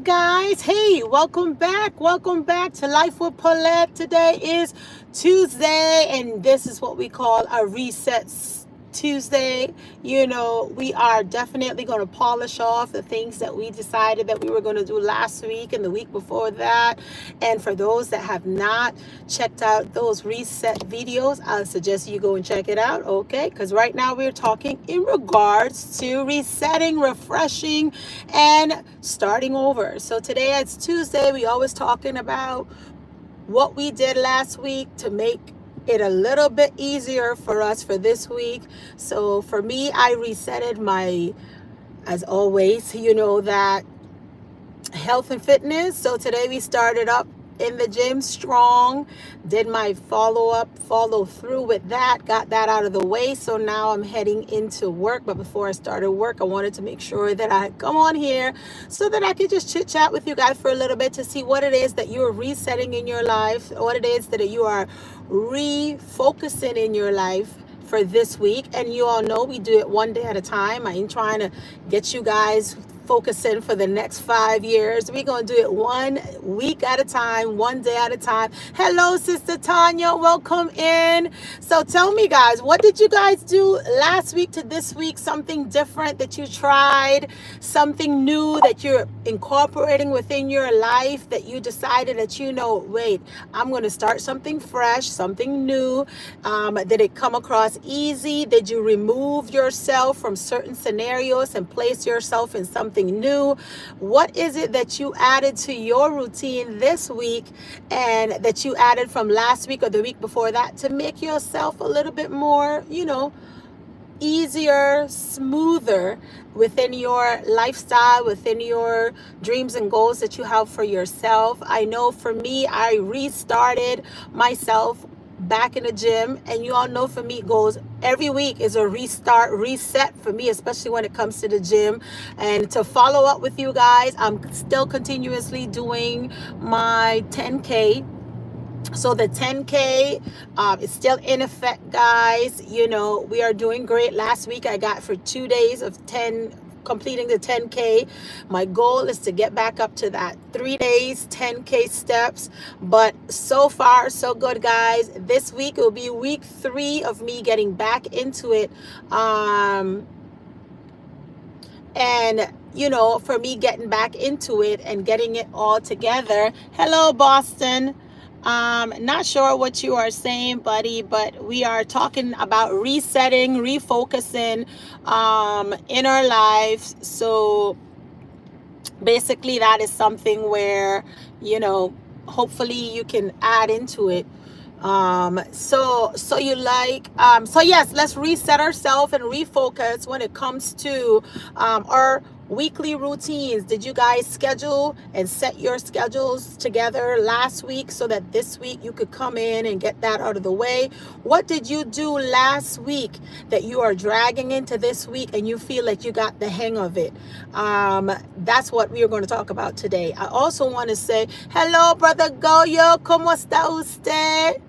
guys. Hey, welcome back. Welcome back to Life with Paulette. Today is Tuesday, and this is what we call a reset Tuesday. We are definitely going to polish off the things that we decided that we were going to do last week and the week before that. And for those that have not checked out those reset videos, I suggest you go and check it out, okay? Because right now we're talking in regards to resetting, refreshing, and starting over. So today it's Tuesday. We always talking about what we did last week to make it a little bit easier for us for this week. So for me, I resetted my, as always, that health and fitness. So today we started up in the gym strong, did my follow through with that, got that out of the way. So now I'm heading into work. But before I started work, I wanted to make sure that I come on here so that I could just chit chat with you guys for a little bit to see what it is that you're resetting in your life, what it is that you are refocusing in your life for this week. And you all know we do it one day at a time. I ain't trying to get you guys focusing for the next 5 years. We're going to do it 1 week at a time, 1 day at a time. Hello, Sister Tanya. Welcome in. So tell me, guys, what did you guys do last week to this week? Something different that you tried, something new that you're incorporating within your life that you decided that, wait, I'm going to start something fresh, something new. Did it come across easy? Did you remove yourself from certain scenarios and place yourself in something new? What is it that you added to your routine this week and that you added from last week or the week before that to make yourself a little bit more, easier, smoother within your lifestyle, within your dreams and goals that you have for yourself? I know for me, I restarted myself back in the gym, and you all know for me it goes every week is a reset for me, especially when it comes to the gym. And to follow up with you guys, I'm still continuously doing my 10K. So the 10K is still in effect, guys. We are doing great. Last week I got for 2 days of completing the 10K. My goal is to get back up to that 3 days, 10K steps. But so far, so good, guys. This week will be week 3 of me getting back into it. For me getting back into it and getting it all together. Hello, Boston. Not sure what you are saying, buddy, but we are talking about resetting, refocusing in our lives. So basically that is something where, hopefully you can add into it. So yes, let's reset ourselves and refocus when it comes to our weekly routines. Did you guys schedule and set your schedules together last week so that this week you could come in and get that out of the way? What did you do last week that you are dragging into this week and you feel like you got the hang of it? That's what we are going to talk about today. I also want to say hello, Brother Goyo. ¿Cómo está usted?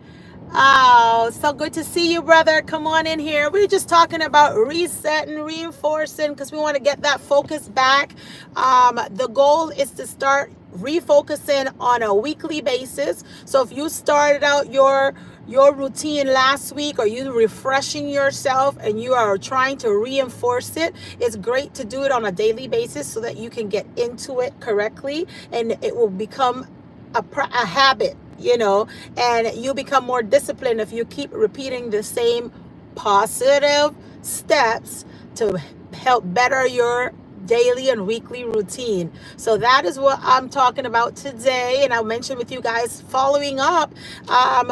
Oh, so good to see you, brother. Come on in here. We're just talking about resetting, reinforcing, because we want to get that focus back. The goal is to start refocusing on a weekly basis. So if you started out your routine last week, or you refreshing yourself and you are trying to reinforce it, it's great to do it on a daily basis so that you can get into it correctly and it will become a habit. And you become more disciplined if you keep repeating the same positive steps to help better your daily and weekly routine. So that is what I'm talking about today. And I'll mention with you guys following up.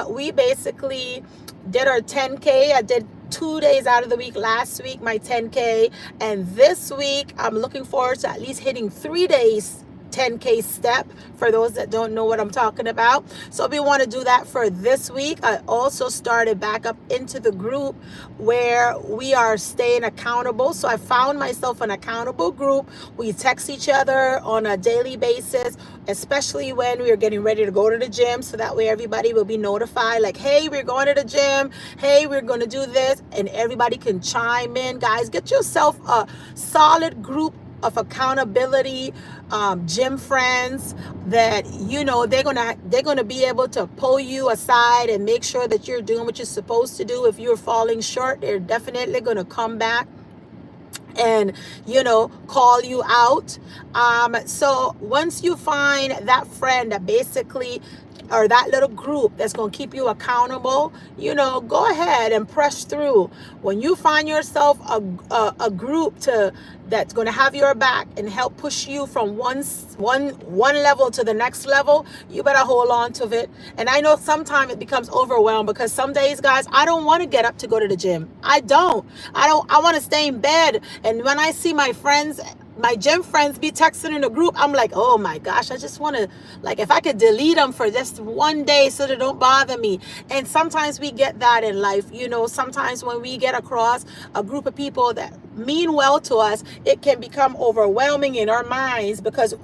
We basically did our 10K. I did 2 days out of the week last week, my 10K. And this week, I'm looking forward to at least hitting 3 days 10K step, for those that don't know what I'm talking about. So we want to do that for this week. I also started back up into the group where we are staying accountable. So I found myself an accountable group. We text each other on a daily basis, especially when we are getting ready to go to the gym. So that way everybody will be notified, like, hey, we're going to the gym. Hey, we're going to do this. And everybody can chime in. Guys, get yourself a solid group of accountability, gym friends that they're gonna be able to pull you aside and make sure that you're doing what you're supposed to do. If you're falling short, they're definitely gonna come back and call you out. So once you find that friend that basically, or that little group that's going to keep you accountable, go ahead and press through. When you find yourself a group that's going to have your back and help push you from one level to the next level, you better hold on to it. And I know sometimes it becomes overwhelmed, because some days, guys, I don't want to get up to go to the gym. I want to stay in bed. And when I see my friends, my gym friends, be texting in the group, I'm like, oh my gosh, I just want to, like, if I could delete them for just one day so they don't bother me. And sometimes we get that in life. Sometimes when we get across a group of people that mean well to us, it can become overwhelming in our minds, because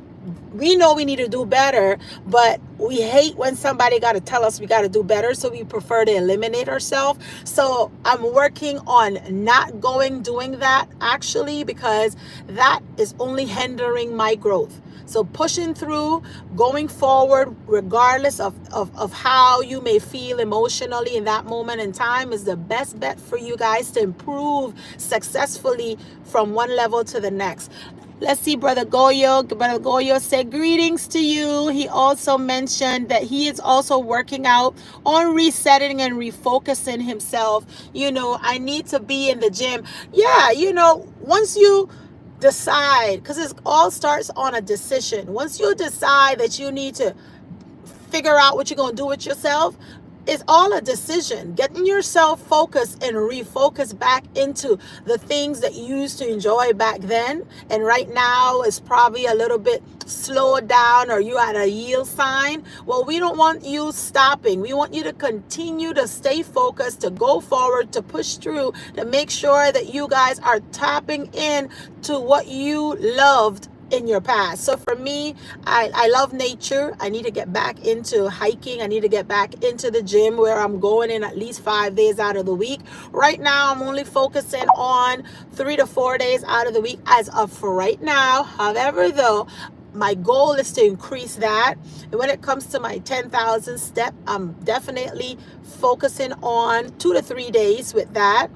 we know we need to do better, but we hate when somebody got to tell us we got to do better, so we prefer to eliminate ourselves. So I'm working on not doing that, actually, because that is only hindering my growth. So pushing through, going forward, regardless of how you may feel emotionally in that moment in time, is the best bet for you guys to improve successfully from one level to the next. Let's see, Brother Goyo. Brother Goyo said greetings to you. He also mentioned that he is also working out on resetting and refocusing himself. I need to be in the gym. Yeah, once you decide, because it all starts on a decision. Once you decide that you need to figure out what you're going to do with yourself, it's all a decision. Getting yourself focused and refocused back into the things that you used to enjoy back then, and right now is probably a little bit slowed down, or you at a yield sign. Well, we don't want you stopping. We want you to continue to stay focused, to go forward, to push through, to make sure that you guys are tapping in to what you loved in your past. So for me, I love nature. I need to get back into hiking. I need to get back into the gym, where I'm going in at least 5 days out of the week. Right now, I'm only focusing on 3 to 4 days out of the week as of for right now. However, though, my goal is to increase that. And when it comes to my 10,000 step, I'm definitely focusing on 2 to 3 days with that.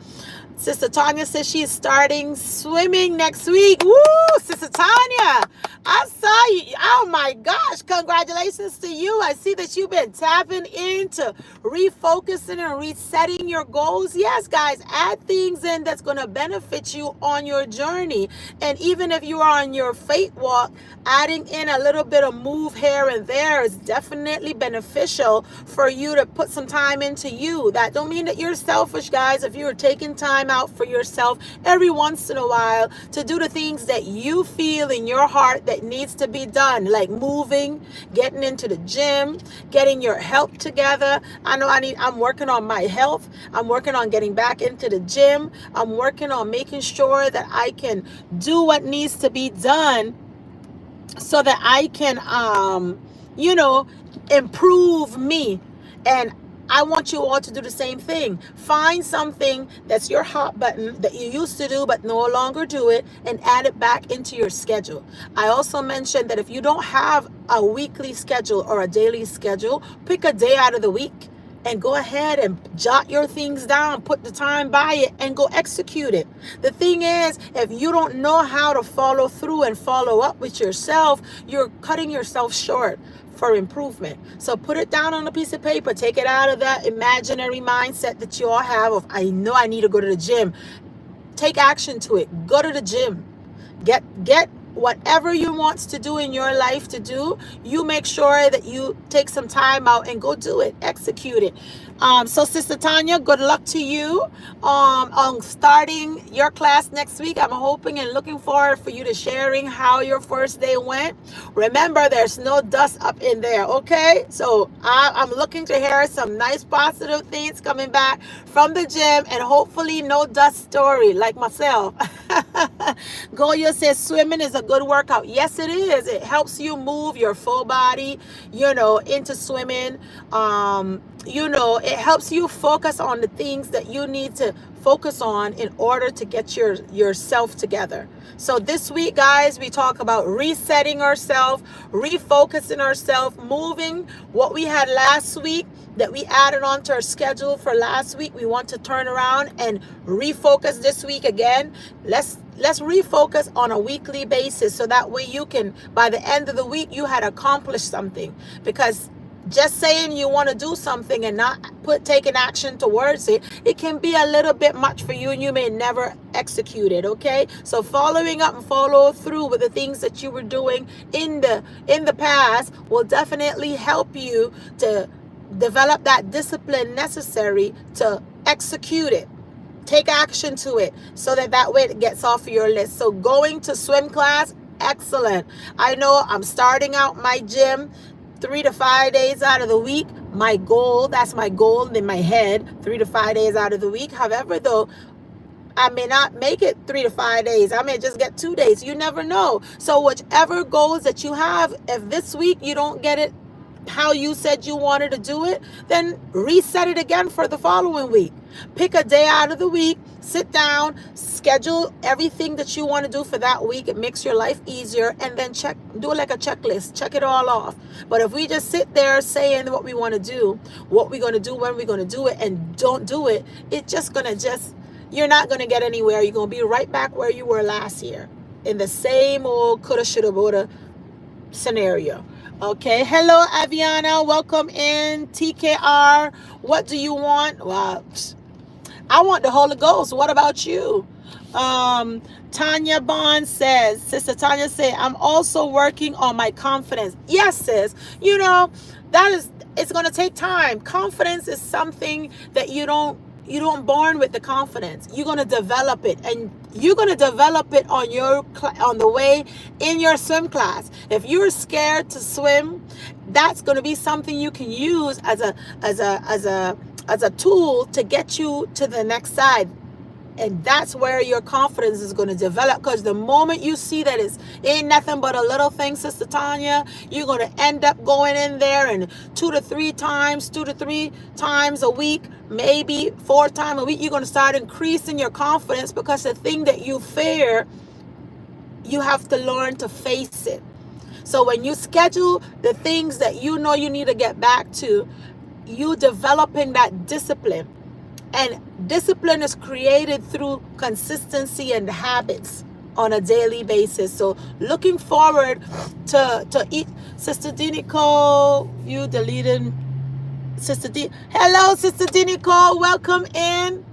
Sister Tanya says she is starting swimming next week. Woo! Sister Tanya, I saw you. Oh my gosh. Congratulations to you. I see that you've been tapping into refocusing and resetting your goals. Yes, guys, add things in that's going to benefit you on your journey. And even if you are on your faith walk, adding in a little bit of move here and there is definitely beneficial for you to put some time into you. That don't mean that you're selfish, guys. If you're taking time out for yourself every once in a while to do the things that you feel in your heart that needs to be done, like moving, getting into the gym, getting your health together. I'm working on my health. I'm working on getting back into the gym. I'm working on making sure that I can do what needs to be done so that I can improve me. And I want you all to do the same thing. Find something that's your hot button that you used to do but no longer do it, and add it back into your schedule. I also mentioned that if you don't have a weekly schedule or a daily schedule, pick a day out of the week and go ahead and jot your things down, put the time by it, and go execute it. The thing is, if you don't know how to follow through and follow up with yourself, you're cutting yourself short for improvement. So put it down on a piece of paper. Take it out of that imaginary mindset that you all have of, I know I need to go to the gym. Take action to it. Go to the gym. Get whatever you want to do in your life to do. You make sure that you take some time out and go do it. Execute it. So Sister Tanya, good luck to you on starting your class next week. I'm hoping and looking forward for you to sharing how your first day went. Remember, there's no dust up in there, okay? So I'm looking to hear some nice positive things coming back from the gym, and hopefully no dust story like myself. Goyo says swimming is a good workout. Yes, it is. It helps you move your full body, into swimming. it helps you focus on the things that you need to focus on in order to get yourself together. So this week, guys, we talk about resetting ourselves, refocusing ourselves, moving what we had last week that we added on to our schedule for last week. We want to turn around and refocus this week again. Let's refocus on a weekly basis, so that way you can, by the end of the week, you had accomplished something. Because just saying you want to do something and not taking action towards it, it can be a little bit much for you, and you may never execute it. Okay, so following up and follow through with the things that you were doing in the past will definitely help you to develop that discipline necessary to execute it. Take action to it, so that way it gets off your list. So going to swim class, excellent. I know I'm starting out my gym 3 to 5 days out of the week. That's my goal in my head, 3 to 5 days out of the week. However, though, I may not make it 3 to 5 days. I may just get 2 days. You never know. So whichever goals that you have, if this week you don't get it how you said you wanted to do it, then reset it again for the following week. Pick a day out of the week, sit down, schedule everything that you want to do for that week. It makes your life easier, and then do it like a checklist, check it all off. But if we just sit there saying what we want to do, what we're going to do, when we're going to do it, and don't do it, you're not going to get anywhere. You're going to be right back where you were last year in the same old coulda, shoulda, woulda scenario. Okay, hello Aviana, welcome in. TKR, what do you want? Well, I want the Holy Ghost. What about you? Tanya Bond says, Sister Tanya say, I'm also working on my confidence. Yes, sis. It's going to take time. Confidence is something that you don't born with the confidence. You're going to develop it, and you're going to develop it on the way in your swim class. If you're scared to swim, that's going to be something you can use as a tool to get you to the next side. And that's where your confidence is going to develop, because the moment you see that it's ain't nothing but a little thing, Sister Tanya, you're going to end up going in there and 2 to 3 times a week, maybe 4 times a week, you're going to start increasing your confidence, because the thing that you fear, you have to learn to face it. So when you schedule the things that you know you need to get back to, you developing that discipline. And discipline is created through consistency and habits on a daily basis. So looking forward to eat. Sister D. Nicole, you deleted Sister D. Hello, Sister D. Nicole. Welcome in.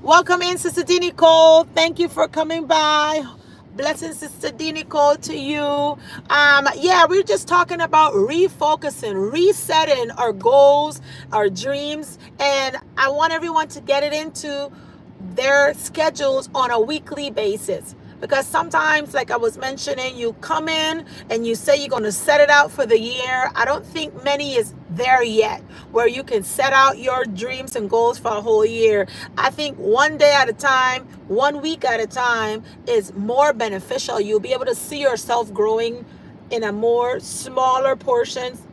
Welcome in, Sister D. Nicole. Thank you for coming by. Blessings, Sister D. Nicole, to you. We're just talking about refocusing, resetting our goals, our dreams, and I want everyone to get it into their schedules on a weekly basis. Because sometimes, like I was mentioning, you come in and you say you're going to set it out for the year. I don't think many is there yet where you can set out your dreams and goals for a whole year. I think one day at a time, 1 week at a time is more beneficial. You'll be able to see yourself growing in a more smaller portions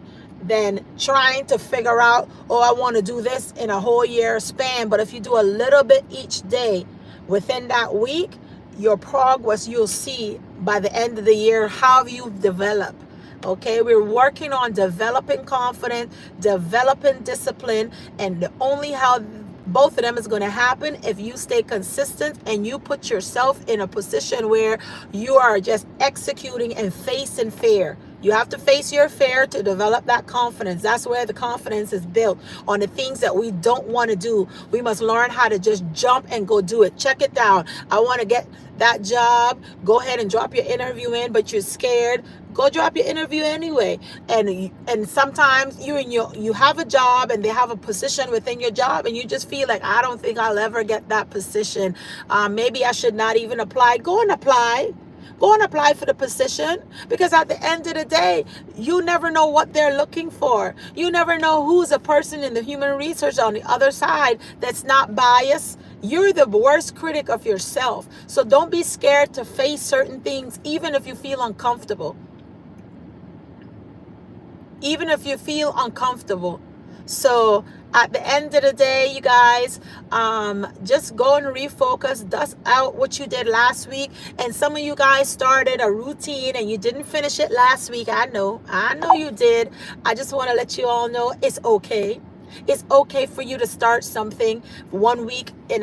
than trying to figure out, I want to do this in a whole year span. But if you do a little bit each day within that week, your progress, you'll see by the end of the year how you've developed. Okay, we're working on developing confidence, developing discipline, and only how both of them is going to happen if you stay consistent and you put yourself in a position where you are just executing and facing fear. You have to face your fear to develop that confidence. That's where the confidence is built, on the things that we don't want to do. We must learn how to just jump and go do it. Check it down. I want to get that job. Go ahead and drop your interview in, but you're scared. Go drop your interview anyway. And sometimes you have a job and they have a position within your job and you just feel like, I don't think I'll ever get that position. Maybe I should not even apply. Go and apply. Go and apply for the position, because at the end of the day, you never know what they're looking for. You never know who's a person in the human research on the other side that's not biased. You're the worst critic of yourself. So don't be scared to face certain things, even if you feel uncomfortable. even if you feel uncomfortable. So at the end of the day, you guys, just go and refocus, dust out what you did last week. And some of you guys started a routine and you didn't finish it last week. I know you did. I just want to let you all know it's okay. It's okay for you to start something 1 week in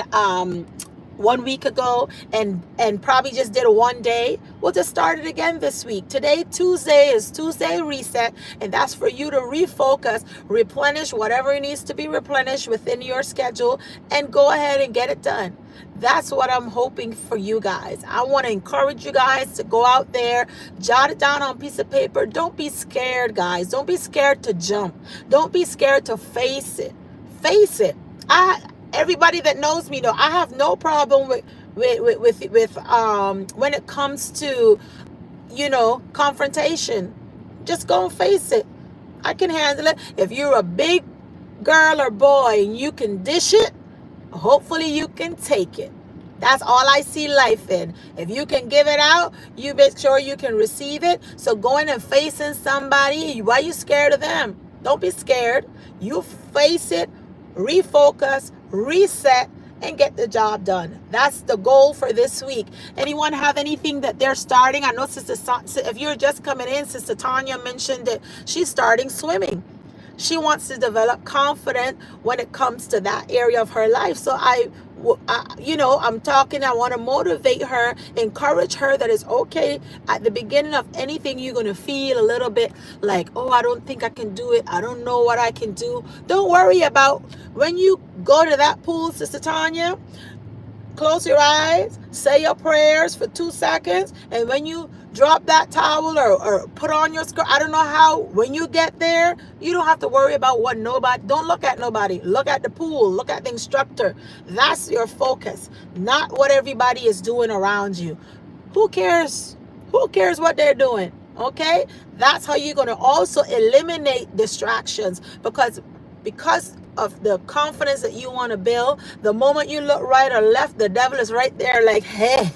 1 week ago and probably just did a 1 day. We'll just start it again this week. Today, Tuesday, is Tuesday reset, and that's for you to refocus, replenish whatever it needs to be replenished within your schedule, and go ahead and get it done. That's what I'm hoping for you guys. I want to encourage you guys to go out there, jot it down on a piece of paper. Don't be scared, guys. Don't be scared to jump. Don't be scared to face it. Face it. Everybody that knows me know I have no problem with when it comes to, confrontation. Just go and face it. I can handle it. If you're a big girl or boy and you can dish it, hopefully you can take it. That's all I see life in. If you can give it out, you make sure you can receive it. So going and facing somebody, why are you scared of them? Don't be scared. You face it, refocus, reset, and get the job done. That's the goal for this week. Anyone have anything that they're starting? I know if you're just coming in, Sister Tanya mentioned that she's starting swimming. She wants to develop confidence when it comes to that area of her life. So I'm talking, I want to motivate her, encourage her that it's okay. At the beginning of anything, you're going to feel a little bit like, oh, I don't think I can do it. I don't know what I can do. Don't worry about when you go to that pool, Sister Tanya. Close your eyes, say your prayers for 2 seconds, and when you drop that towel or put on your skirt, I don't know how, when you get there, you don't have to worry about what nobody, don't look at nobody, look at the pool, look at the instructor. That's your focus, not what everybody is doing around you. Who cares? Who cares what they're doing? Okay? That's how you're going to also eliminate distractions, because of the confidence that you want to build. The moment you look right or left, the devil is right there like, hey.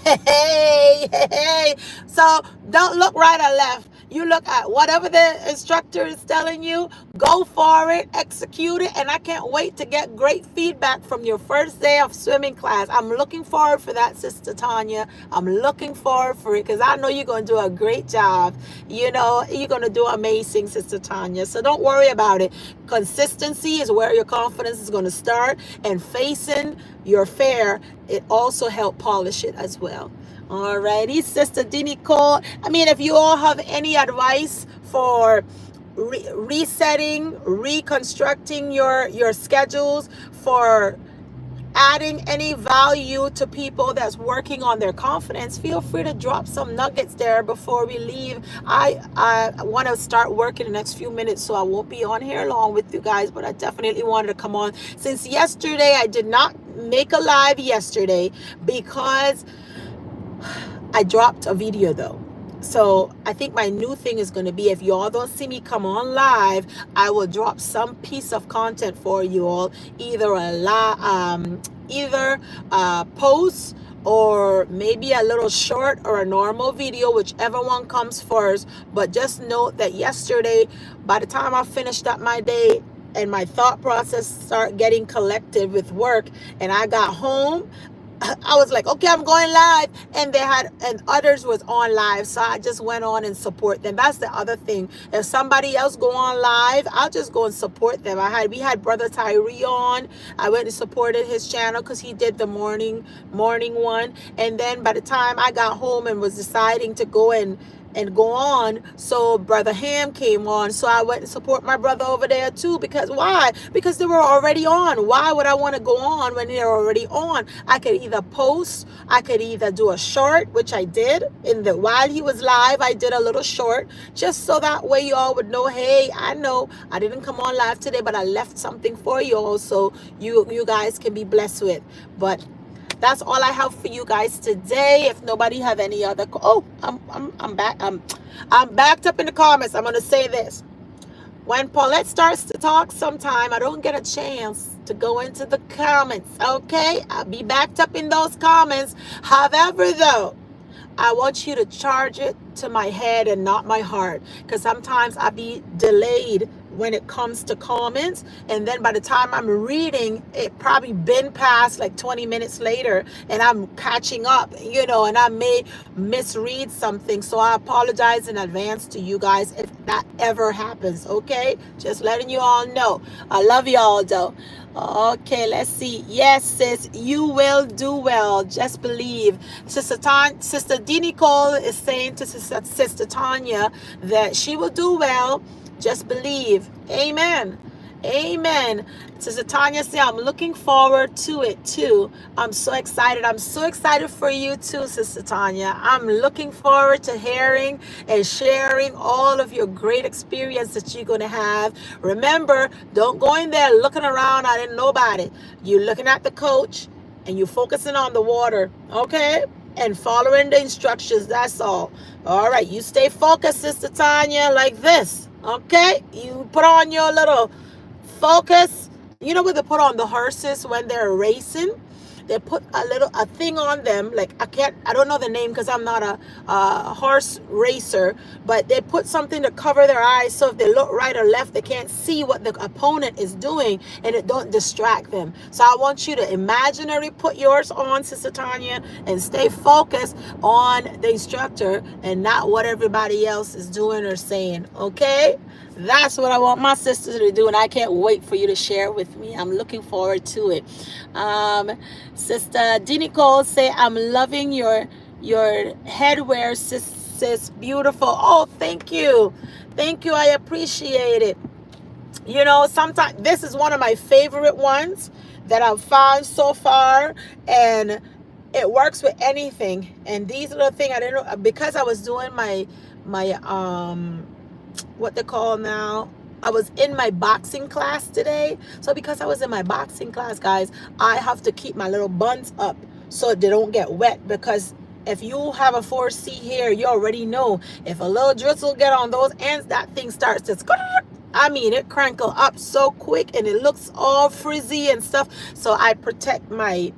So don't look right or left. You look at whatever the instructor is telling you, go for it, execute it, and I can't wait to get great feedback from your first day of swimming class. I'm looking forward for that, Sister Tanya. I'm looking forward for it because I know you're going to do a great job. You're going to do amazing, Sister Tanya. So don't worry about it. Consistency is where your confidence is going to start, and facing your fear, it also helps polish it as well. Alrighty, Sister Dini Cole. If you all have any advice for resetting, reconstructing your schedules, for adding any value to people that's working on their confidence, feel free to drop some nuggets there before we leave. I want to start working the next few minutes, so I won't be on here long with you guys, but I definitely wanted to come on. Since yesterday, I did not make a live yesterday because I dropped a video though. So I think my new thing is going to be, if you all don't see me come on live, I will drop some piece of content for you all, either a post or maybe a little short or a normal video, whichever one comes first. But just note that yesterday, by the time I finished up my day and my thought process started getting collected with work, and I got home, I was like, okay, I'm going live, and others was on live, so I just went on and support them. That's the other thing. If somebody else go on live, I'll just go and support them. We had Brother Tyree on. I went and supported his channel because he did the morning one, and then by the time I got home and was deciding to go go on, so Brother Ham came on, so I went and support my brother over there too. Because why? Because they were already on. Why would I want to go on when they're already on? I could either post, I could either do a short, which I did while he was live. I did a little short, just so that way you all would know, hey, I know I didn't come on live today, but I left something for you all, so you guys can be blessed with. But that's all I have for you guys today. If nobody have any other, I'm back. I'm backed up in the comments. I'm gonna say this: when Paulette starts to talk, sometime I don't get a chance to go into the comments. Okay, I'll be backed up in those comments. However, though, I want you to charge it to my head and not my heart. Because sometimes I be delayed when it comes to comments. And then by the time I'm reading, it probably been past like 20 minutes later and I'm catching up, and I may misread something. So I apologize in advance to you guys if that ever happens. Okay. Just letting you all know. I love you all though. Okay, let's see. Yes, sis, you will do well. Just believe. Sister D. Nicole is saying to Sister Tanya that she will do well. Just believe. Amen. Amen. Sister Tanya said, I'm looking forward to it too. I'm so excited. I'm so excited for you too, Sister Tanya. I'm looking forward to hearing and sharing all of your great experience that you're going to have. Remember, don't go in there looking around. I didn't know about it. You're looking at the coach and you're focusing on the water, okay? And following the instructions. That's all. All right. You stay focused, Sister Tanya, like this, okay? You put on your little focus. You know what they put on the horses when they're racing? They put a thing on them, like I don't know the name because I'm not a horse racer, but they put something to cover their eyes so if they look right or left, they can't see what the opponent is doing and it don't distract them. So I want you to imaginary put yours on, Sister Tanya, and stay focused on the instructor and not what everybody else is doing or saying, okay? That's what I want my sisters to do, and I can't wait for you to share it with me. I'm looking forward to it. Sister D. Nicole say, I'm loving your headwear, sis, beautiful. Oh, thank you. Thank you. I appreciate it. Sometimes this is one of my favorite ones that I've found so far, and it works with anything. And these little things, I didn't know, because I was doing my what they call now, I was in my boxing class today. So because I was in my boxing class, guys, I have to keep my little buns up so they don't get wet, because if you have a 4C hair, you already know if a little drizzle get on those ends, that thing starts to it crankle up so quick and it looks all frizzy and stuff. So I put in my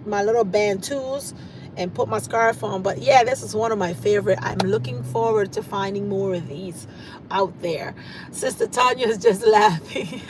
little bantus and put my scarf on. But yeah, this is one of my favorite. I'm looking forward to finding more of these out there. Sister Tanya is just laughing.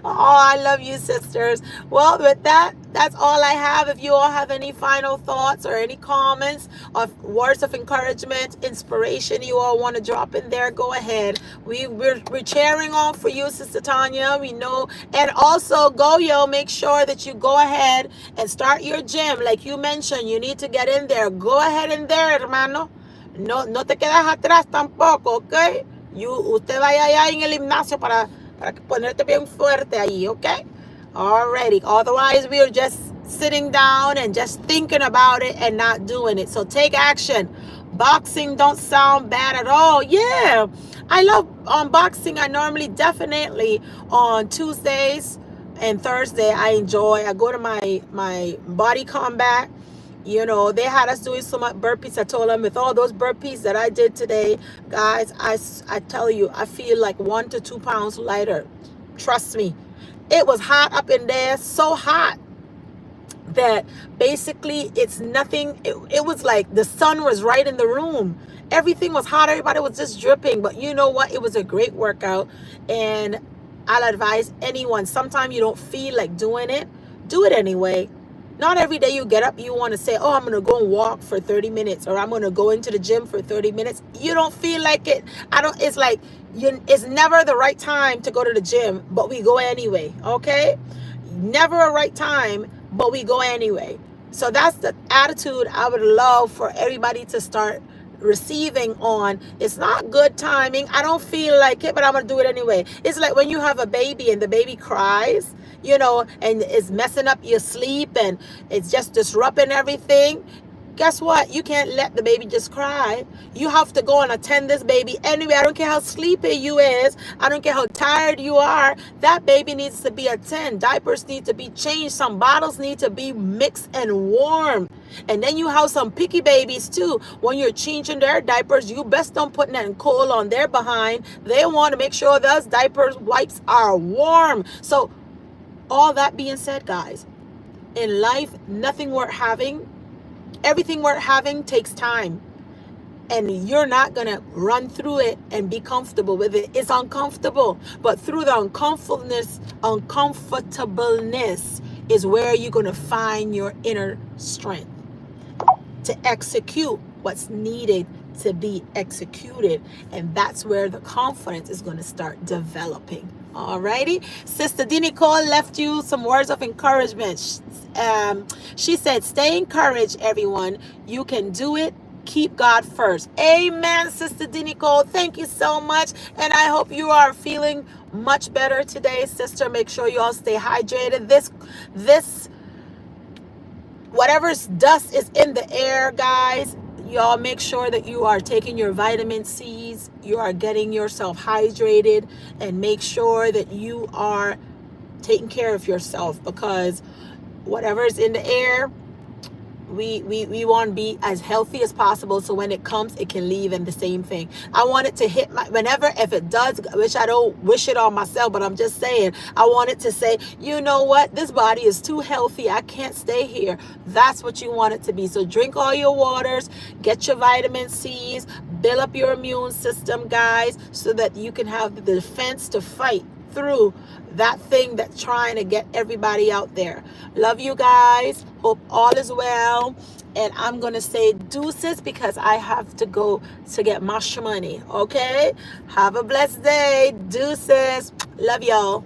Oh, I love you, sisters. Well, with that, that's all I have. If you all have any final thoughts or any comments or words of encouragement, inspiration you all want to drop in there, go ahead. We're cheering on for you, Sister Tanya. We know. And also, Goyo, make sure that you go ahead and start your gym. Like you mentioned, you need to get in there. Go ahead in there, hermano. No te quedas atrás tampoco, ¿ok? Usted vaya allá en el gimnasio para ponerte bien fuerte ahí, ¿ok? Alrighty. Otherwise, we are just sitting down and just thinking about it and not doing it. So take action. Boxing don't sound bad at all. Yeah, I love boxing. I normally definitely on Tuesdays and Thursday I go to my body combat. They had us doing so much burpees. I told them with all those burpees that I did today, guys, I tell you, I feel like 1 to 2 pounds lighter. Trust me. It was hot up in there, so hot that basically it's nothing. It was like the sun was right in the room. Everything was hot. Everybody was just dripping. But you know what? It was a great workout. And I'll advise anyone, sometimes you don't feel like doing it. Do it anyway. Not every day you get up, you want to say, oh, I'm going to go and walk for 30 minutes or I'm going to go into the gym for 30 minutes. You don't feel like it. It's like it's never the right time to go to the gym, but we go anyway. Okay. Never a right time, but we go anyway. So that's the attitude I would love for everybody to start receiving on. It's not good timing. I don't feel like it, but I'm going to do it anyway. It's like when you have a baby and the baby cries, and it's messing up your sleep and it's just disrupting everything. Guess what? You can't let the baby just cry. You have to go and attend this baby anyway. I don't care how sleepy you is. I don't care how tired you are. That baby needs to be attended. Diapers need to be changed. Some bottles need to be mixed and warm. And then you have some picky babies too. When you're changing their diapers, you best don't put nothing cold on their behind. They want to make sure those diapers wipes are warm. So all that being said, guys, in life, nothing worth having Everything we're having takes time. And you're not going to run through it and be comfortable with it. It's uncomfortable. But through the uncomfortableness is where you're going to find your inner strength to execute what's needed to be executed. And that's where the confidence is going to start developing. Alrighty. Sister D. Nicole left you some words of encouragement. She said, stay encouraged, everyone. You can do it. Keep God first. Amen, Sister D. Nicole. Thank you so much. And I hope you are feeling much better today, sister. Make sure you all stay hydrated. This whatever's dust is in the air, guys, y'all make sure that you are taking your vitamin C's, you are getting yourself hydrated, and make sure that you are taking care of yourself, because whatever is in the air, we want to be as healthy as possible, so when it comes, it can leave. And the same thing, I want it to hit my, whenever, if it does, which I don't wish it on myself, but I'm just saying, I want it to say, you know what, this body is too healthy, I can't stay here. That's what you want it to be. So drink all your waters, get your vitamin C's, build up your immune system, guys, so that you can have the defense to fight through that thing that's trying to get everybody out there. Love you guys. Hope all is well. And I'm going to say deuces because I have to go to get my money. Okay? Have a blessed day. Deuces. Love y'all.